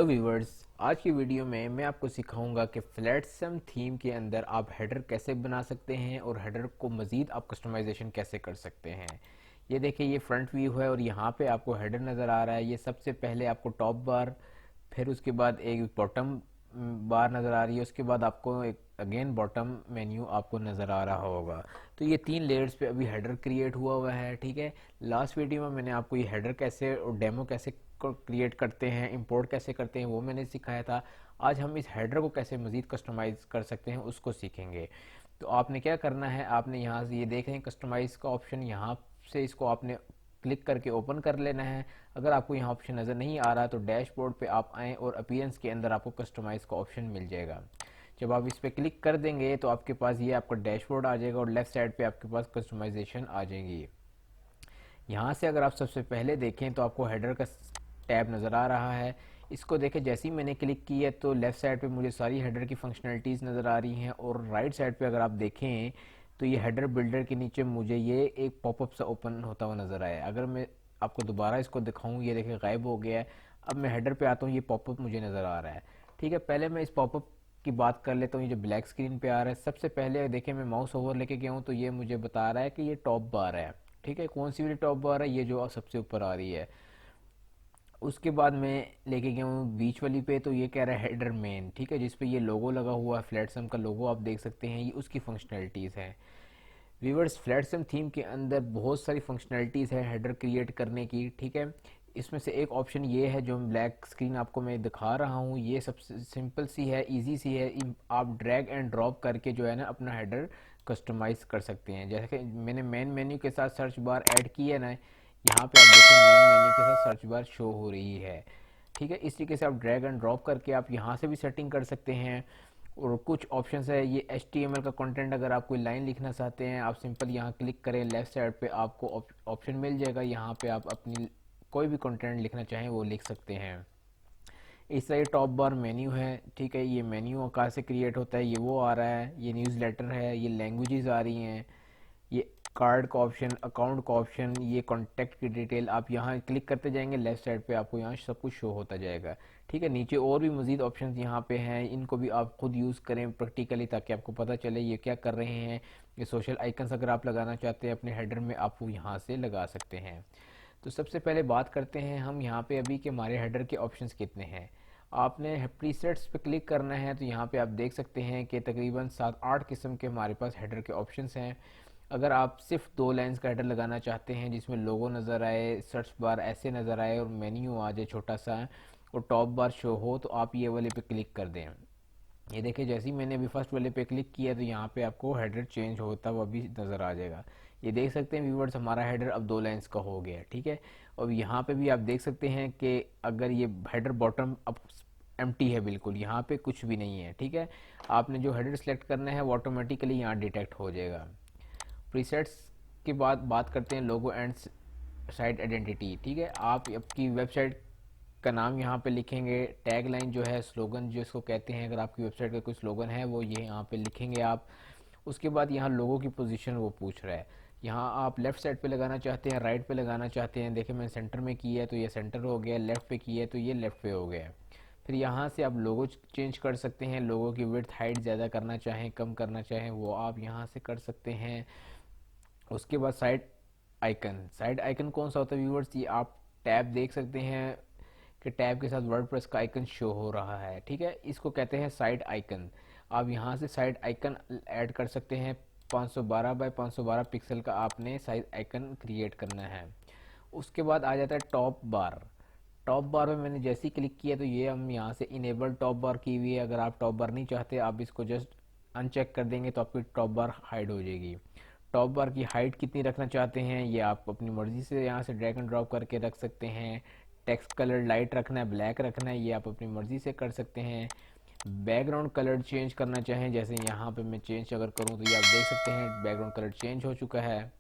Hello viewers, आज की video में मैं आपको सिखाऊंगा कि फ्लैटसम थीम के अंदर आप हेडर कैसे बना सकते हैं और हेडर को मज़ीद आप कस्टमाइजेशन कैसे कर सकते हैं। ये देखिए, ये फ्रंट व्यू है और यहाँ पे आपको हेडर नज़र आ रहा है। ये सबसे पहले आपको टॉप बार, फिर उसके बाद एक बॉटम बार नज़र आ रही है, उसके बाद आपको एक अगेन बॉटम मेन्यू आपको नज़र आ रहा होगा। तो ये 3 लेयर्स पे अभी हेडर क्रिएट हुआ है। ठीक है, लास्ट वीडियो में मैंने आपको ये हेडर कैसे और डेमो कैसे क्रिएट करते हैं, इंपोर्ट कैसे करते हैं, वो मैंने सिखाया था। आज हम इस हेडर को कैसे मज़ीद कस्टमाइज़ कर सकते हैं उसको सीखेंगे। तो आपने क्या करना है, आपने यहाँ से ये देख रहे हैं कस्टमाइज़ का ऑप्शन, यहाँ से इसको आपने क्लिक करके ओपन कर लेना है। अगर आपको यहाँ ऑप्शन नज़र नहीं आ रहा तो डैशबोर्ड पे आप आएँ और अपीयरेंस के अंदर आपको कस्टमाइज़ का ऑप्शन मिल जाएगा। जब आप इस पर क्लिक कर देंगे तो आपके पास ये आपका डैशबोर्ड आ जाएगा और लेफ्ट साइड पे आपके पास कस्टमाइजेशन आ जाएगी। यहाँ से अगर आप सबसे पहले देखें तो आपको हेडर का टैब नज़र आ रहा है। इसको देखें, जैसे ही मैंने क्लिक किया तो लेफ़्ट साइड पे मुझे सारी हेडर की फंक्शनलिटीज़ नज़र आ रही हैं और राइट साइड पे अगर आप देखें तो ये हेडर बिल्डर के नीचे मुझे ये एक पॉपअप सा ओपन होता हुआ नज़र आया। अगर मैं आपको दोबारा इसको दिखाऊँ, ये देखिए गायब हो गया है। अब मैं हेडर पे आता हूँ, ये पॉपअप मुझे नज़र आ रहा है। ठीक है, पहले मैं इस पॉपअप की बात कर लेता हूँ। ये जो ब्लैक स्क्रीन पे आ रहा है, सबसे पहले देखिए मैं माउस ओवर लेके गया हूँ तो ये मुझे बता रहा है कि ये टॉप बार है। ठीक है, कौन सी वाली टॉप बार है, ये जो सबसे ऊपर आ रही है। उसके बाद मैं लेके गया हूँ बीच वाली पे, तो ये कह रहा है हेडर मेन। ठीक है, जिसपे ये लोगो लगा हुआ है, फ्लैटसम का लोगो आप देख सकते हैं, ये उसकी फंक्शनलिटीज़ हैं। व्यूवर्स, फ्लैटसम थीम के अंदर बहुत सारी फंक्शनलिटीज़ है हेडर क्रिएट करने की। ठीक है, इसमें से एक ऑप्शन ये है जो ब्लैक स्क्रीन आपको मैं दिखा रहा हूँ। ये सबसे सिंपल सी है, इजी सी है। आप ड्रैग एंड ड्रॉप करके जो है ना अपना हेडर कस्टमाइज़ कर सकते हैं। जैसे कि मैंने मेन मेन्यू के साथ सर्च बार ऐड की है ना, यहाँ पे आप देखें मेन मेन्यू के साथ सर्च बार शो हो रही है। ठीक है, इस तरीके से आप ड्रैग एंड ड्रॉप करके आप यहाँ से भी सेटिंग कर सकते हैं। और कुछ ऑप्शंस है, ये HTML का कंटेंट अगर आप कोई लाइन लिखना चाहते हैं, आप सिंपल यहाँ क्लिक करें, लेफ्ट साइड पे आपको ऑप्शन मिल जाएगा। यहाँ पे आप अपनी कोई भी कंटेंट लिखना चाहें वो लिख सकते हैं। इस तरह ये टॉप बार मेन्यू है। ठीक है, ये मेन्यू कहाँ से क्रिएट होता है, ये वो आ रहा है। ये न्यूज़ लेटर है, ये लैंग्वेजेस आ रही हैं, ये कार्ड का ऑप्शन, अकाउंट का ऑप्शन, ये कॉन्टैक्ट की डिटेल। आप यहाँ क्लिक करते जाएंगे, लेफ्ट साइड पे आपको यहाँ सब कुछ शो होता जाएगा। ठीक है, नीचे और भी मजीद ऑप्शंस यहाँ पे हैं, इनको भी आप खुद यूज़ करें प्रैक्टिकली ताकि आपको पता चले ये क्या कर रहे हैं। ये सोशल आइकन्स अगर आप लगाना चाहते हैं अपने हेडर में, आप वो यहाँ से लगा सकते हैं। तो सबसे पहले बात करते हैं हम यहाँ पे अभी कि हमारे हेडर के ऑप्शंस कितने हैं। आपने प्रीसेट्स पे क्लिक करना है तो यहाँ पे आप देख सकते हैं कि तकरीबन 7-8 किस्म के हमारे पास हेडर के ऑप्शंस हैं। अगर आप सिर्फ 2 लाइन्स का हेडर लगाना चाहते हैं जिसमें लोगो नज़र आए, सर्च बार ऐसे नज़र आए और मेन्यू आ जाए छोटा सा और टॉप बार शो हो, तो आप ये वाले पे क्लिक कर दें। ये देखिए, जैसे ही मैंने अभी फर्स्ट वाले पे क्लिक किया तो यहाँ पे आपको हेडर चेंज होता हुआ भी नज़र आ जाएगा। ये देख सकते हैं व्यूवर्स, हमारा हेडर अब 2 लाइन्स का हो गया है। ठीक है, और यहाँ पे भी आप देख सकते हैं कि अगर ये हेडर बॉटम अब एम्प्टी है, बिल्कुल यहाँ पे कुछ भी नहीं है। ठीक है, आपने जो हेडर सेलेक्ट करना है वो ऑटोमेटिकली यहाँ डिटेक्ट हो जाएगा। प्रीसेट्स के बाद बात करते हैं लोगो एंड साइट आइडेंटिटी। ठीक है, आप आपकी वेबसाइट का नाम यहाँ पे लिखेंगे, टैग लाइन जो है, स्लोगन जो इसको कहते हैं, अगर आपकी वेबसाइट का कोई स्लोगन है वो ये यहाँ पे लिखेंगे आप। उसके बाद यहाँ लोगो की पोजीशन वो पूछ रहा है, यहाँ आप लेफ़्ट साइड पे लगाना चाहते हैं, राइट पे लगाना चाहते हैं। देखिए मैंने सेंटर में किया है तो ये सेंटर हो गया, लेफ़्ट पे किया है तो ये लेफ़्ट पे हो गया। फिर यहाँ से आप लोगो चेंज कर सकते हैं, लोगो की विड्थ हाइट ज़्यादा करना चाहें, कम करना चाहें, वो आप यहाँ से कर सकते हैं। उसके बाद साइड आइकन कौन सा होता है व्यूअर्स, ये आप टैब देख सकते हैं कि टैब के साथ वर्डप्रेस का आइकन शो हो रहा है। ठीक है, इसको कहते हैं साइड आइकन। आप यहाँ से साइड आइकन ऐड कर सकते हैं। 512 बाय 512 पिक्सल का आपने साइड आइकन क्रिएट करना है। उसके बाद आ जाता है टॉप बार। टॉप बार में मैंने जैसे ही क्लिक किया तो ये हम यहाँ से इनेबल टॉप बार की हुई है। अगर आप टॉप बार नहीं चाहते, आप इसको जस्ट अनचेक कर देंगे तो आपकी टॉप बार हाइड हो जाएगी। टॉप बार की हाइट कितनी रखना चाहते हैं ये आप अपनी मर्ज़ी से यहाँ से ड्रैग एंड ड्रॉप करके रख सकते हैं। टेक्स्ट कलर लाइट रखना है, ब्लैक रखना है, ये आप अपनी मर्ज़ी से कर सकते हैं। बैकग्राउंड कलर चेंज करना चाहें, जैसे यहाँ पे मैं चेंज अगर करूँ तो ये आप देख सकते हैं बैकग्राउंड कलर चेंज हो चुका है।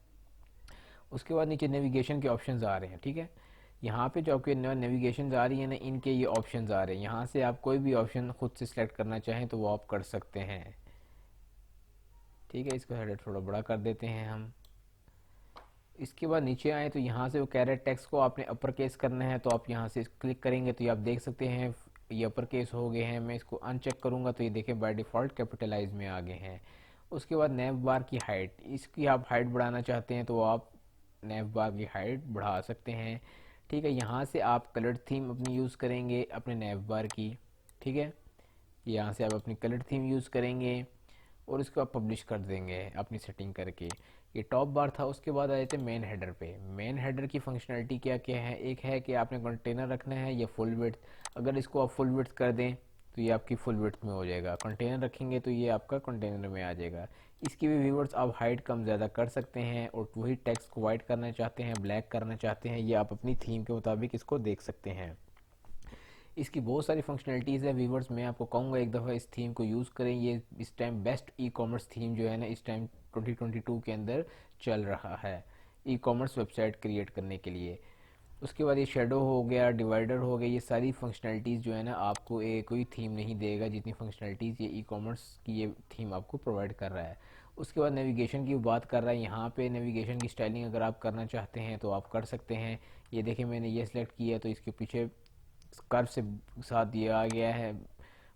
उसके बाद नीचे नेविगेशन के ऑप्शंस आ रहे हैं। ठीक है, यहाँ पे जो आपके नेविगेशन आ रही है ना, इनके ये ऑप्शंस आ रहे हैं। यहाँ से आप कोई भी ऑप्शन खुद से सिलेक्ट करना चाहें तो वो आप कर सकते हैं। ठीक है, इसको हेडर थोड़ा बड़ा कर देते हैं हम। इसके बाद नीचे आए तो यहाँ से वो कह रहे हैं टेक्स्ट को आपने अपर केस करना है, तो आप यहाँ से क्लिक करेंगे तो ये आप देख सकते हैं ये अपर केस हो गए हैं। मैं इसको अनचेक करूँगा तो ये देखें बाय डिफ़ॉल्ट कैपिटलाइज में आ गए हैं। उसके बाद नेव बार की हाइट, इसकी आप हाइट बढ़ाना चाहते हैं तो आप नेव बार की हाइट बढ़ा सकते हैं। ठीक है, यहाँ से आप कलर थीम अपनी यूज़ करेंगे अपने नेव बार की। ठीक है, यहाँ से आप अपनी कलर थीम यूज़ करेंगे और इसको आप पब्लिश कर देंगे अपनी सेटिंग करके। ये टॉप बार था। उसके बाद आ जाते हैं मेन हेडर पे। मेन हेडर की फंक्शनैलिटी क्या क्या है, एक है कि आपने कंटेनर रखना है या फुल विड्थ। अगर इसको आप फुल विड्थ कर दें तो ये आपकी फुल विड्थ में हो जाएगा, कंटेनर रखेंगे तो ये आपका कंटेनर में आ जाएगा। इसकी भी व्यूवर्स आप हाइट कम ज़्यादा कर सकते हैं, और वही टेक्स्ट को वाइट करना चाहते हैं, ब्लैक करना चाहते हैं, ये आप अपनी थीम के मुताबिक इसको देख सकते हैं। इसकी बहुत सारी फंक्शनलिटीज़ है व्यूवर्स, मैं आपको कहूँगा एक दफ़ा इस थीम को यूज़ करें। ये इस time best e commerce theme जो है ना इस टाइम 2022 के अंदर चल रहा है ई कॉमर्स वेबसाइट क्रिएट करने के लिए। उसके बाद ये शेडो हो गया, डिवाइडर हो गया, ये सारी फंक्शनलिटीज़ जो है ना आपको कोई थीम नहीं देगा जितनी फंक्शनलिटीज़ ये ई कॉमर्स की ये थीम आपको प्रोवाइड कर रहा है। उसके बाद नेविगेशन की बात कर रहा है। यहाँ पे नेविगेशन की स्टाइलिंग अगर आप करना चाहते हैं तो आप कर सकते हैं। ये देखिए मैंने ये सिलेक्ट किया तो इसके पीछे कर्व से साथ दिया आ गया है,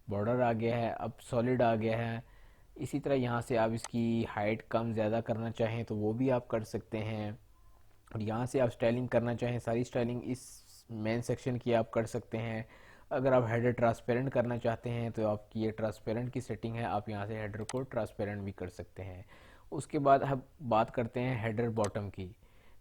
बॉर्डर आ गया है, अब सॉलिड आ गया है। इसी तरह यहाँ से आप इसकी हाइट कम ज़्यादा करना चाहें तो वो भी आप कर सकते हैं। और यहाँ से आप स्टाइलिंग करना चाहें, सारी स्टाइलिंग इस मेन सेक्शन की आप कर सकते हैं। अगर आप हेडर ट्रांसपेरेंट करना चाहते हैं तो आपकी ये ट्रांसपेरेंट की सेटिंग है, आप यहाँ से हेडर को ट्रांसपेरेंट भी कर सकते हैं। उसके बाद हम बात करते हैं हेडर बॉटम की।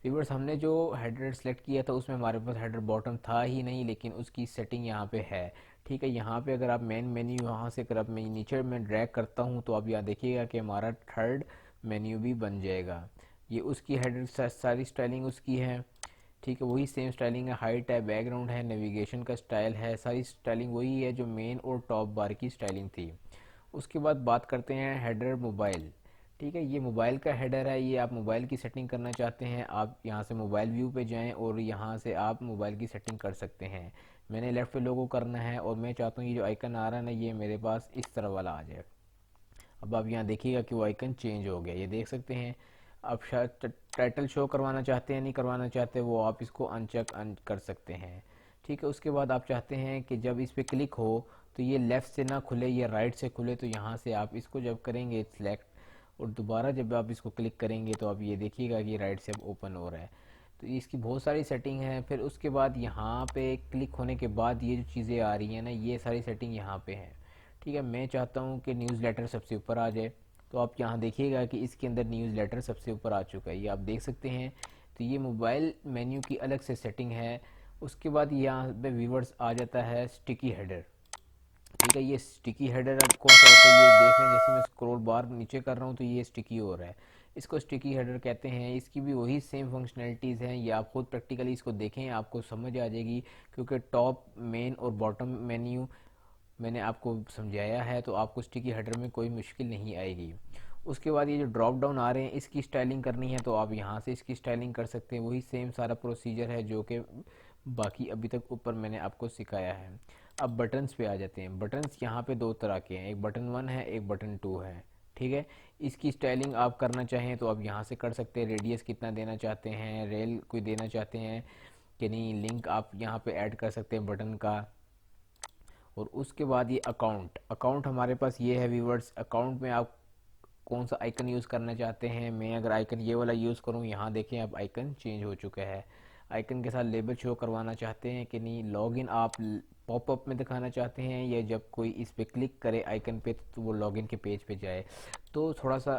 व्यूअर्स, हमने जो हेडर सेलेक्ट किया था उसमें हमारे पास हेडर बॉटम था ही नहीं, लेकिन उसकी सेटिंग यहाँ पे है। ठीक है, यहाँ पे अगर आप मेन मेन्यू यहाँ से अगर आप मैं नीचे में ड्रैग करता हूँ तो आप यहाँ देखिएगा कि हमारा थर्ड मेन्यू भी बन जाएगा। ये उसकी हेडर सारी स्टाइलिंग उसकी है। ठीक है, वही सेम स्टाइलिंग है, हाइट है, बैकग्राउंड है, नेविगेशन का स्टाइल है, सारी स्टाइलिंग वही है जो मेन और टॉप बार की स्टाइलिंग थी। उसके बाद बात करते हैं हेडर मोबाइल। ठीक है, ये मोबाइल का हेडर है। ये आप मोबाइल की सेटिंग करना चाहते हैं, आप यहाँ से मोबाइल व्यू पे जाएं और यहाँ से आप मोबाइल की सेटिंग कर सकते हैं। मैंने लेफ़्ट पे लोगो करना है और मैं चाहता हूँ ये जो आइकन आ रहा है ना ये मेरे पास इस तरह वाला आ जाए। अब आप यहाँ देखिएगा कि वो आइकन चेंज हो गया, ये देख सकते हैं। आप शायद टाइटल शो करवाना चाहते हैं, नहीं करवाना चाहते, वो आप इसको अनचेक कर सकते हैं। ठीक है, उसके बाद आप चाहते हैं कि जब इस पर क्लिक हो तो ये लेफ़्ट से ना खुले, ये राइट से खुले, तो यहाँ से आप इसको जब करेंगे सिलेक्ट और दोबारा जब आप इसको क्लिक करेंगे तो आप ये देखिएगा कि राइट से अब ओपन हो रहा है। तो इसकी बहुत सारी सेटिंग है। फिर उसके बाद यहाँ पे क्लिक होने के बाद ये जो चीज़ें आ रही हैं ना ये सारी सेटिंग यहाँ पे हैं। ठीक है, मैं चाहता हूँ कि न्यूज़लेटर सबसे ऊपर आ जाए, तो आप यहाँ देखिएगा कि इसके अंदर न्यूज़लेटर सबसे ऊपर आ चुका है, ये आप देख सकते हैं। तो ये मोबाइल मेन्यू की अलग से सेटिंग है। उसके बाद यहाँ पे व्यूवर्स आ जाता है स्टिकी हेडर। ठीक है, ये स्टिकी हेडर अब कौन सा होता है ये देख रहे हैं, जैसे मैं स्क्रॉल बार नीचे कर रहा हूँ तो ये स्टिकी हो रहा है, इसको स्टिकी हेडर कहते हैं। इसकी भी वही सेम फंक्शनैलिटीज़ हैं, ये आप खुद प्रैक्टिकली इसको देखें आपको समझ आ जाएगी, क्योंकि टॉप मेन और बॉटम मेन्यू मैंने आपको समझाया है तो आपको स्टिकी हेडर में कोई मुश्किल नहीं आएगी। उसके बाद ये जो ड्रॉप डाउन आ रहे हैं इसकी स्टाइलिंग करनी है तो आप यहाँ से इसकी स्टाइलिंग कर सकते हैं, वही सेम सारा प्रोसीजर है जो कि बाकी अभी तक ऊपर मैंने आपको सिखाया है। अब बटन्स पे आ जाते हैं। बटन्स यहाँ पे दो तरह के हैं, एक बटन 1 है, एक बटन 2 है। ठीक है, इसकी स्टाइलिंग आप करना चाहें तो आप यहाँ से कर सकते हैं, रेडियस कितना देना चाहते हैं, रेल कोई देना चाहते हैं कि नहीं, लिंक आप यहाँ पे ऐड कर सकते हैं बटन का। और उसके बाद ये अकाउंट, अकाउंट हमारे पास ये है व्यूवर्स। अकाउंट में आप कौन सा आइकन यूज़ करना चाहते हैं, मैं अगर आइकन ये वाला यूज़ करूँ, यहाँ देखें अब आइकन चेंज हो चुका है। आइकन के साथ लेबल शो करवाना चाहते हैं कि नहीं, लॉगिन आप पॉपअप में दिखाना चाहते हैं या जब कोई इस पर क्लिक करे आइकन पे तो वो लॉगिन के पेज पे जाए, तो थोड़ा सा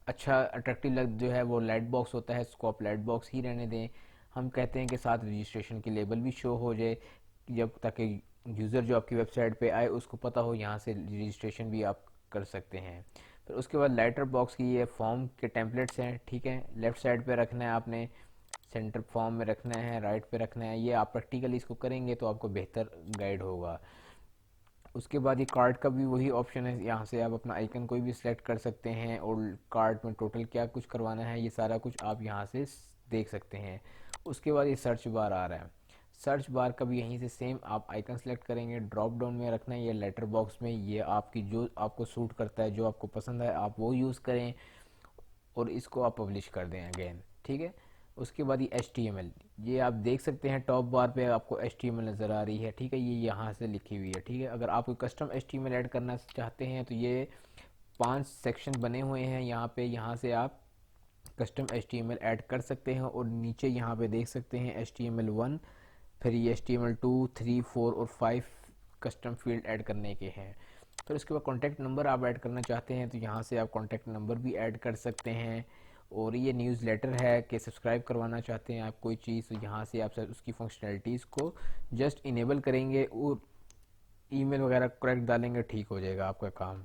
अच्छा अट्रैक्टिव लग जो है वो लाइट बॉक्स होता है, इसको आप लाइट बॉक्स ही रहने दें। हम कहते हैं कि साथ रजिस्ट्रेशन की लेबल भी शो हो जाए, जब ताकि यूज़र जो आपकी वेबसाइट पे आए उसको पता हो यहाँ से रजिस्ट्रेशन भी आप कर सकते हैं। फिर उसके बाद लाइटर बॉक्स की ये फॉर्म के टेम्पलेट्स हैं। ठीक है, लेफ़्ट साइड पे रखना है आपने, सेंटर फॉर्म में रखना है, राइट पे रखना है, ये आप प्रैक्टिकली इसको करेंगे तो आपको बेहतर गाइड होगा। उसके बाद ये कार्ड का भी वही ऑप्शन है, यहाँ से आप अपना आइकन कोई भी सिलेक्ट कर सकते हैं और कार्ड में टोटल क्या कुछ करवाना है ये सारा कुछ आप यहाँ से देख सकते हैं। उसके बाद ये सर्च बार आ रहा है, सर्च बार का भी यहीं से सेम आप आइकन सेलेक्ट करेंगे, ड्रॉप डाउन में रखना है ये लेटर बॉक्स में, ये आपकी जो आपको सूट करता है जो आपको पसंद है आप वो यूज़ करें और इसको आप पब्लिश कर दें अगेन। ठीक है, उसके बाद ये HTML, ये आप देख सकते हैं टॉप बार पे आपको HTML नज़र आ रही है, ठीक है, ये यहाँ से लिखी हुई है, ठीक है। अगर आप कोई कस्टम HTML ऐड करना चाहते हैं तो ये 5 सेक्शन बने हुए हैं यहाँ पे, यहाँ से आप कस्टम HTML ऐड कर सकते हैं। और नीचे यहाँ पे देख सकते हैं HTML1, फिर ये HTML2, 3, 4 और 5 कस्टम फील्ड ऐड करने के हैं। फिर उसके बाद कॉन्टैक्ट नंबर आप ऐड करना चाहते हैं तो यहाँ से आप कॉन्टैक्ट नंबर भी ऐड कर सकते हैं। और ये न्यूज़लेटर है कि सब्सक्राइब करवाना चाहते हैं आप कोई चीज़, तो यहाँ से आप उसकी फंक्शनैलिटीज़ को जस्ट इनेबल करेंगे और ईमेल वगैरह करेक्ट डालेंगे, ठीक हो जाएगा आपका काम।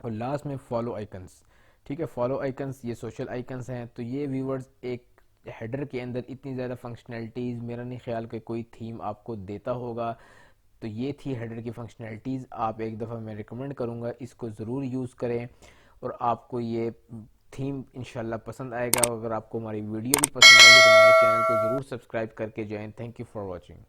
और लास्ट में फॉलो आइकन्स, ठीक है, फॉलो आइकन्स ये सोशल आइकन्स हैं। तो ये व्यूवर्स एक हेडर के अंदर इतनी ज़्यादा फंक्शनैलिटीज़ मेरा नहीं ख्याल कि कोई थीम आपको देता होगा। तो ये थी हेडर की फंक्शनैलिटीज़, आप एक दफ़ा मैं रिकमेंड करूँगा इसको ज़रूर यूज़ करें और आपको ये थीम इंशाल्लाह पसंद आएगा। अगर आपको हमारी वीडियो भी पसंद आएगी तो हमारे चैनल को ज़रूर सब्सक्राइब करके जाएँ। Thank you for watching.